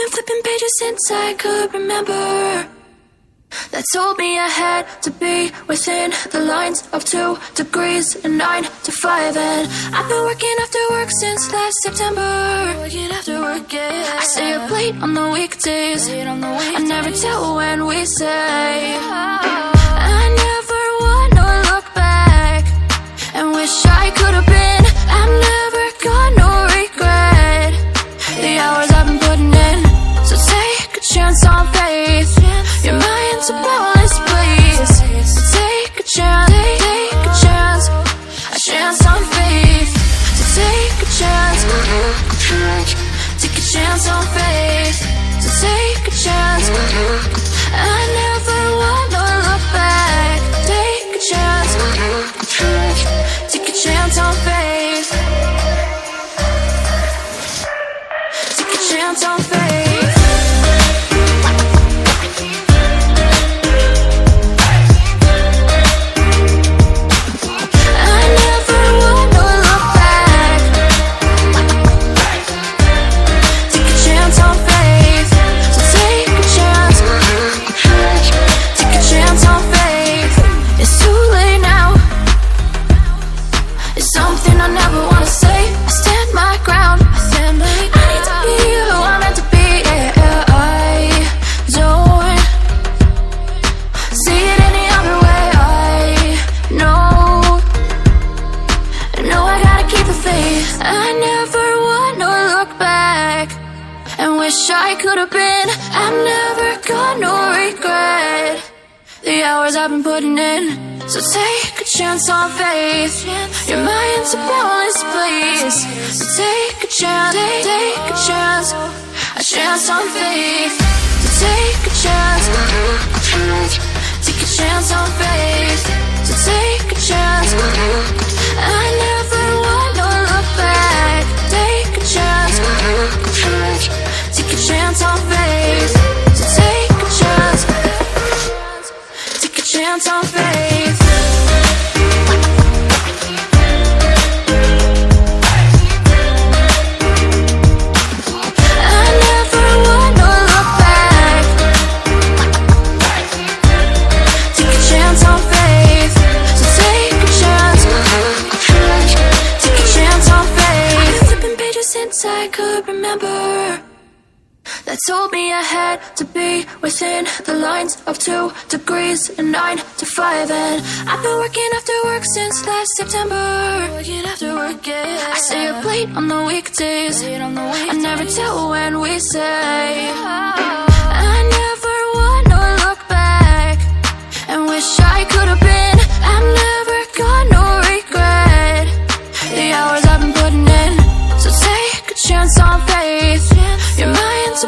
been flipping pages since I could remember, that told me I had to be within the lines of 2 degrees and 9 to 5. And I've been working after work since last September. Working after work, yeah. I stay up late on the weekdays. I never tell when we say. I never wanna look back and wish I could have been. I've never got no regret the hours I've been putting in. So take a chance on faith. Your mind's a boundless place. So take a chance, take a chance, a chance on faith. So take a chance, take a chance on faith. So take a chance. I never wanna look back. Take a chance, take a chance on faith. Take a chance on faith. I could have been. I've never got no regret the hours I've been putting in. So take a chance on faith. Your mind's a boundless place. So take a chance, take a chance, a chance on faith. So take a chance, take a chance on faith. So take a chance. I never wanna look back. Take a chance, take a chance on faith. So take a chance, take a chance on faith. I never wanna look back. Take a chance on faith. So take a chance, take a chance on faith. I've been flipping pages since I could remember, that told me I had to be within the lines of 2 degrees and 9 to 5. And I've been working after work since last September. Working after work, yeah. I stay up late on the weekdays. I never tell when we say. I never wanna look back and wish I could have been. I've never got no regret the hours I've been putting in. So take a chance on faith. Your mind's a